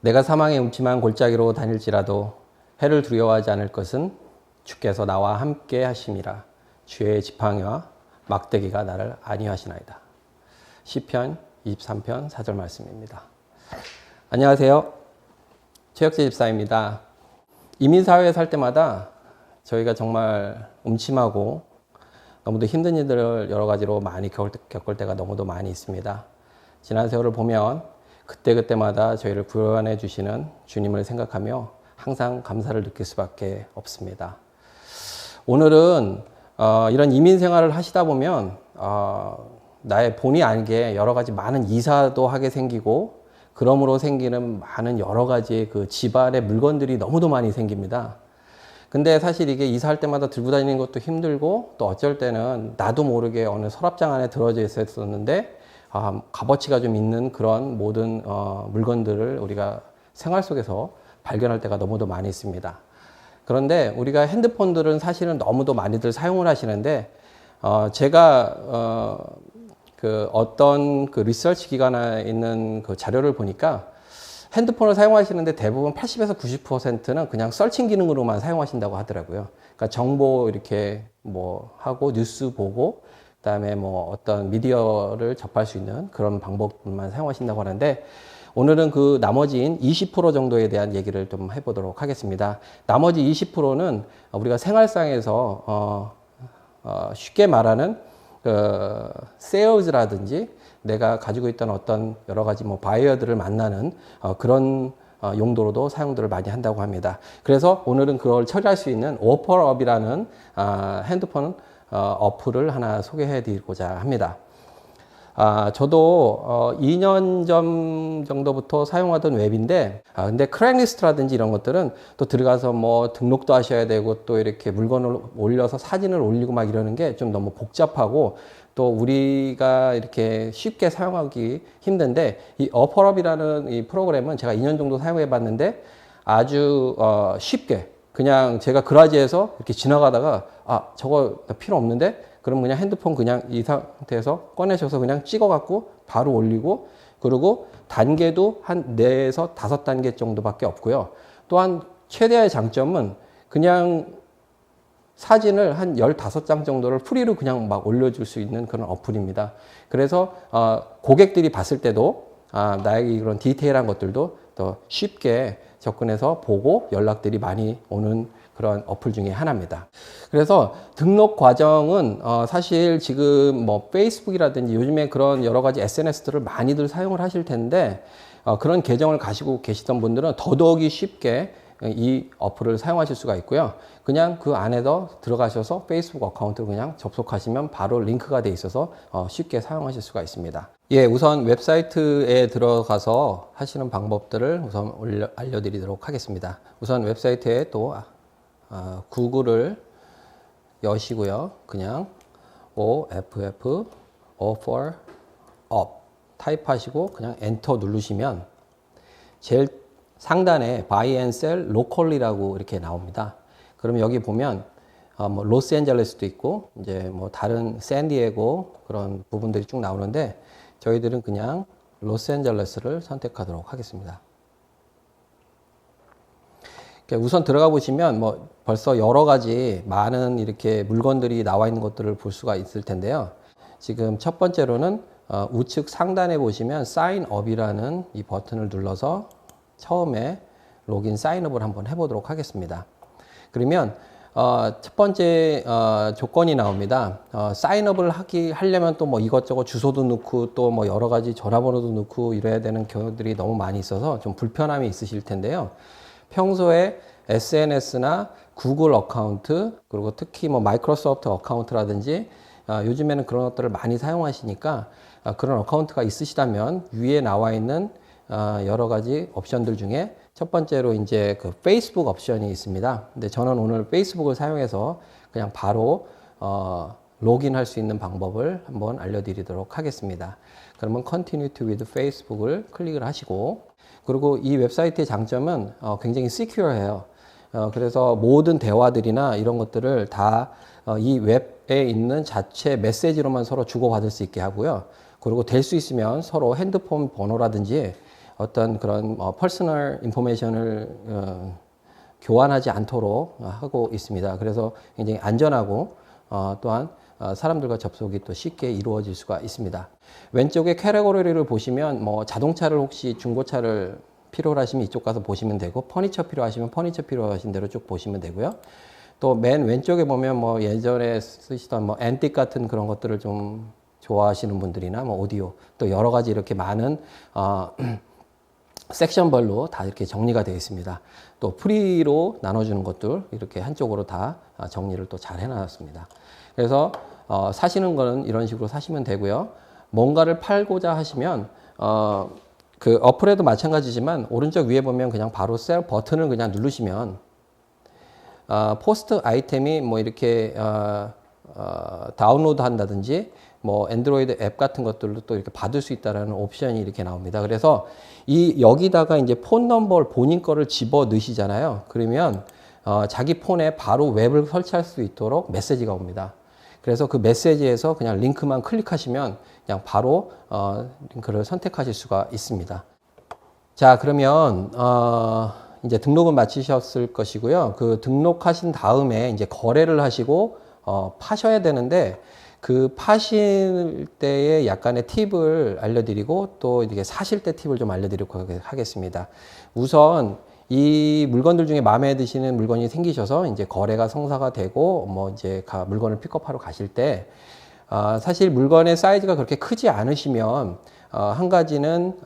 내가 사망의 음침한 골짜기로 다닐지라도 해를 두려워하지 않을 것은 주께서 나와 함께 하심이라. 주의 지팡이와 막대기가 나를 안위하시나이다. 시편 23편 4절 말씀입니다. 안녕하세요. 최혁재 집사입니다. 이민사회에 살 때마다 저희가 정말 음침하고 너무도 힘든 일들을 여러 가지로 많이 겪을 때가 너무도 많이 있습니다. 지난 세월을 보면 그때그때마다 저희를 구원해 주시는 주님을 생각하며 항상 감사를 느낄 수밖에 없습니다. 오늘은 이런 이민 생활을 하시다 보면 나의 본의 아니게 여러 가지 많은 이사도 하게 생기고 그러므로 생기는 많은 여러 가지 그 집안의 물건들이 너무도 많이 생깁니다. 근데 사실 이게 이사할 때마다 들고 다니는 것도 힘들고 또 어쩔 때는 나도 모르게 어느 서랍장 안에 들어져 있었는데 값어치가 좀 있는 그런 모든 물건들을 우리가 생활 속에서 발견할 때가 너무도 많이 있습니다. 그런데 우리가 핸드폰들은 사실은 너무도 많이들 사용을 하시는데 제가 그 어떤 그 리서치 기관에 있는 그 자료를 보니까 핸드폰을 사용하시는데 대부분 80에서 90%는 그냥 서칭 기능으로만 사용하신다고 하더라고요. 그러니까 정보 이렇게 뭐 하고 뉴스 보고 그다음에 뭐 어떤 미디어를 접할 수 있는 그런 방법만 사용하신다고 하는데 오늘은 그 나머지인 20% 정도에 대한 얘기를 좀 해보도록 하겠습니다. 나머지 20%는 우리가 생활상에서 쉽게 말하는 그 세일즈라든지 내가 가지고 있던 어떤 여러 가지 뭐 바이어들을 만나는 그런 용도로도 사용들을 많이 한다고 합니다. 그래서 오늘은 그걸 처리할 수 있는 오퍼업이라는 핸드폰 어플을 하나 소개해 드리고자 합니다. 저도 2년 전 정도부터 사용하던 웹인데, 근데 크랙리스트라든지 이런 것들은 또 들어가서 뭐 등록도 하셔야 되고 또 이렇게 물건을 올려서 사진을 올리고 막 이러는 게 좀 너무 복잡하고 또 우리가 이렇게 쉽게 사용하기 힘든데 이 어퍼업이라는 이 프로그램은 제가 2년 정도 사용해 봤는데 아주 쉽게 그냥 제가 그라지에서 이렇게 지나가다가 저거 필요 없는데 그럼 그냥 핸드폰 그냥 이 상태에서 꺼내셔서 그냥 찍어 갖고 바로 올리고 그리고 단계도 한 4에서 5단계 정도밖에 없고요. 또한 최대의 장점은 그냥 사진을 한 15장 정도를 프리로 그냥 막 올려줄 수 있는 그런 어플입니다. 그래서 고객들이 봤을 때도 나에게 그런 디테일한 것들도 더 쉽게 접근해서 보고 연락들이 많이 오는 그런 어플 중에 하나입니다. 그래서 등록 과정은 사실 지금 뭐 페이스북이라든지 요즘에 그런 여러 가지 SNS들을 많이들 사용을 하실 텐데 그런 계정을 가지고 계시던 분들은 더더욱이 쉽게 이 어플을 사용하실 수가 있고요. 그냥 그 안에서 들어가셔서 페이스북 어카운트를 그냥 접속하시면 바로 링크가 돼 있어서 쉽게 사용하실 수가 있습니다. 예, 우선 웹사이트에 들어가서 하시는 방법들을 우선 알려드리도록 하겠습니다. 우선 웹사이트에 또 구글을 여시고요. 그냥 OFF offer up 타입하시고 그냥 엔터 누르시면 제일 상단에 buy and sell locally라고 이렇게 나옵니다. 그럼 여기 보면 뭐 로스앤젤레스도 있고 이제 뭐 다른 샌디에고 그런 부분들이 쭉 나오는데 저희들은 그냥 로스앤젤레스를 선택하도록 하겠습니다. 우선 들어가 보시면 뭐 벌써 여러 가지 많은 이렇게 물건들이 나와 있는 것들을 볼 수가 있을 텐데요. 지금 첫 번째로는 우측 상단에 보시면 sign up이라는 이 버튼을 눌러서 처음에 로긴 사인업을 한번 해보도록 하겠습니다. 그러면 첫 번째 조건이 나옵니다. 사인업을 하려면 또 뭐 이것저것 주소도 넣고 또 뭐 여러 가지 전화번호도 넣고 이래야 되는 경우들이 너무 많이 있어서 좀 불편함이 있으실 텐데요. 평소에 SNS나 구글 어카운트 그리고 특히 뭐 마이크로소프트 어카운트라든지 요즘에는 그런 것들을 많이 사용하시니까 그런 어카운트가 있으시다면 위에 나와 있는 여러 가지 옵션들 중에 첫 번째로 이제 그 페이스북 옵션이 있습니다. 근데 저는 오늘 페이스북을 사용해서 그냥 바로 로그인할 수 있는 방법을 한번 알려드리도록 하겠습니다. 그러면 Continue to with Facebook을 클릭을 하시고 그리고 이 웹사이트의 장점은 굉장히 시큐어해요. 그래서 모든 대화들이나 이런 것들을 다 이 웹에 있는 자체 메시지로만 서로 주고받을 수 있게 하고요. 그리고 될 수 있으면 서로 핸드폰 번호라든지 어떤 그런 퍼스널 인포메이션을 교환하지 않도록 하고 있습니다. 그래서 굉장히 안전하고 또한 사람들과 접속이 또 쉽게 이루어질 수가 있습니다. 왼쪽에 캐테고리를 보시면 뭐 자동차를 혹시 중고차를 필요로 하시면 이쪽 가서 보시면 되고, 퍼니처 필요하시면 퍼니처 필요하신 대로 쭉 보시면 되고요. 또 맨 왼쪽에 보면 뭐 예전에 쓰시던 뭐 앤틱 같은 그런 것들을 좀 좋아하시는 분들이나 뭐 오디오, 또 여러 가지 이렇게 많은 섹션별로 다 이렇게 정리가 되어 있습니다. 또 프리로 나눠주는 것들 이렇게 한쪽으로 다 정리를 또 잘 해놨습니다. 그래서 사시는 거는 이런 식으로 사시면 되고요. 뭔가를 팔고자 하시면 그 어플에도 마찬가지지만 오른쪽 위에 보면 그냥 바로 셀 버튼을 그냥 누르시면 포스트 아이템이 뭐 이렇게 다운로드 한다든지 뭐 애드로이드 앱 같은 것들도 또 이렇게 받을 수 있다라는 옵션이 이렇게 나옵니다. 그래서 여기다가 이제 폰 넘버를 본인 거를 집어 넣으시잖아요. 그러면 자기 폰에 바로 웹을 설치할 수 있도록 메시지가 옵니다. 그래서 그 메시지에서 그냥 링크만 클릭하시면 그냥 바로 링크를 선택하실 수가 있습니다. 자, 그러면 이제 등록은 마치셨을 것이고요. 그 등록하신 다음에 이제 거래를 하시고 파셔야 되는데, 그 파실 때의 약간의 팁을 알려드리고 또 이게 사실 때 팁을 좀 알려드리고 하겠습니다. 우선 이 물건들 중에 마음에 드시는 물건이 생기셔서 이제 거래가 성사가 되고 뭐 이제 물건을 픽업하러 가실 때 사실 물건의 사이즈가 그렇게 크지 않으시면 한 가지는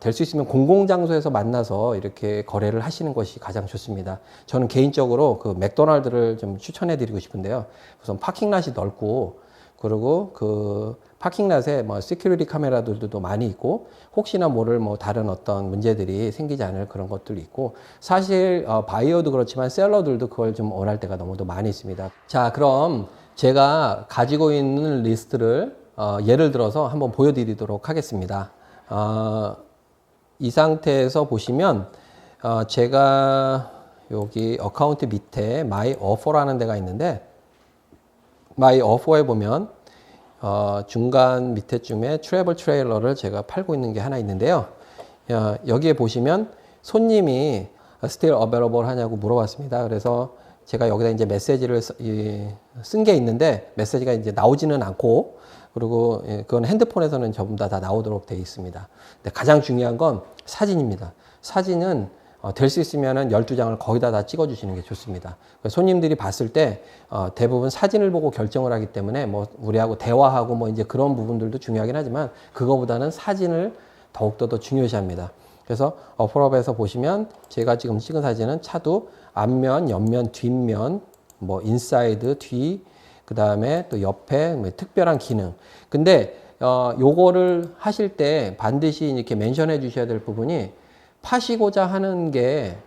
될 수 있으면 공공장소에서 만나서 이렇게 거래를 하시는 것이 가장 좋습니다. 저는 개인적으로 그 맥도날드를 좀 추천해 드리고 싶은데요. 우선 파킹랏이 넓고, 그리고 그 파킹랏에 뭐 시큐리티 카메라들도 많이 있고, 혹시나 모를 뭐 다른 어떤 문제들이 생기지 않을 그런 것들이 있고, 사실 바이어도 그렇지만 셀러들도 그걸 좀 원할 때가 너무도 많이 있습니다. 자, 그럼 제가 가지고 있는 리스트를 예를 들어서 한번 보여드리도록 하겠습니다. 이 상태에서 보시면 제가 여기 어카운트 밑에 My Offer라는 데가 있는데, My Offer에 보면 중간 밑에쯤에 트래블 트레일러를 제가 팔고 있는 게 하나 있는데요. 여기에 보시면 손님이 Still Available 하냐고 물어봤습니다. 그래서 제가 여기다 이제 메시지를 쓴 게 있는데, 메시지가 이제 나오지는 않고, 그리고 그건 핸드폰에서는 전부 다 나오도록 되어 있습니다. 근데 가장 중요한 건 사진입니다. 사진은 될 수 있으면은 12장을 거의 다 찍어주시는 게 좋습니다. 손님들이 봤을 때 대부분 사진을 보고 결정을 하기 때문에 뭐 우리하고 대화하고 뭐 이제 그런 부분들도 중요하긴 하지만, 그거보다는 사진을 더욱더 더 중요시합니다. 그래서 어플업에서 보시면 제가 지금 찍은 사진은 차도 앞면, 옆면, 뒷면, 뭐 인사이드, 뒤, 그 다음에 또 옆에 뭐 특별한 기능. 근데 요거를 하실 때 반드시 이렇게 멘션해 주셔야 될 부분이, 파시고자 하는 게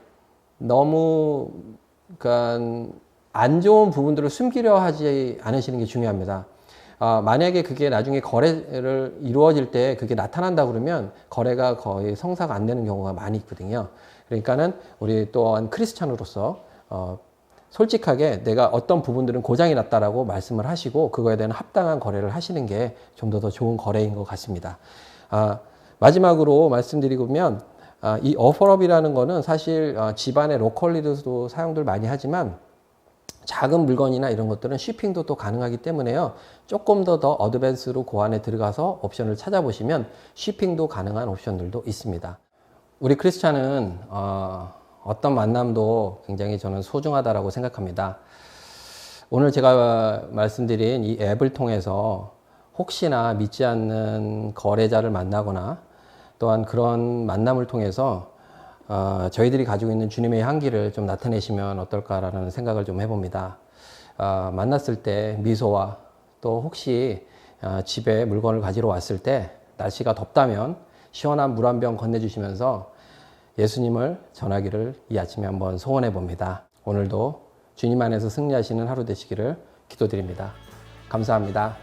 너무 그러니까 안 좋은 부분들을 숨기려 하지 않으시는 게 중요합니다. 만약에 그게 나중에 거래를 이루어질 때 그게 나타난다 그러면 거래가 거의 성사가 안 되는 경우가 많이 있거든요. 그러니까는 우리 또한 크리스찬으로서 솔직하게 내가 어떤 부분들은 고장이 났다라고 말씀을 하시고 그거에 대한 합당한 거래를 하시는 게 좀 더 좋은 거래인 것 같습니다. 마지막으로 말씀드리면, 이 어퍼업이라는 거는 사실 집안의 로컬리도 사용들 많이 하지만, 작은 물건이나 이런 것들은 쉬핑도 또 가능하기 때문에요. 조금 더 어드밴스로 그 안에 들어가서 옵션을 찾아보시면 쉬핑도 가능한 옵션들도 있습니다. 우리 크리스찬은 어떤 만남도 굉장히 저는 소중하다라고 생각합니다. 오늘 제가 말씀드린 이 앱을 통해서 혹시나 믿지 않는 거래자를 만나거나 또한 그런 만남을 통해서 저희들이 가지고 있는 주님의 향기를 좀 나타내시면 어떨까라는 생각을 좀 해봅니다. 만났을 때 미소와 또 혹시 집에 물건을 가지러 왔을 때 날씨가 덥다면 시원한 물 한 병 건네주시면서 예수님을 전하기를 이 아침에 한번 소원해 봅니다. 오늘도 주님 안에서 승리하시는 하루 되시기를 기도드립니다. 감사합니다.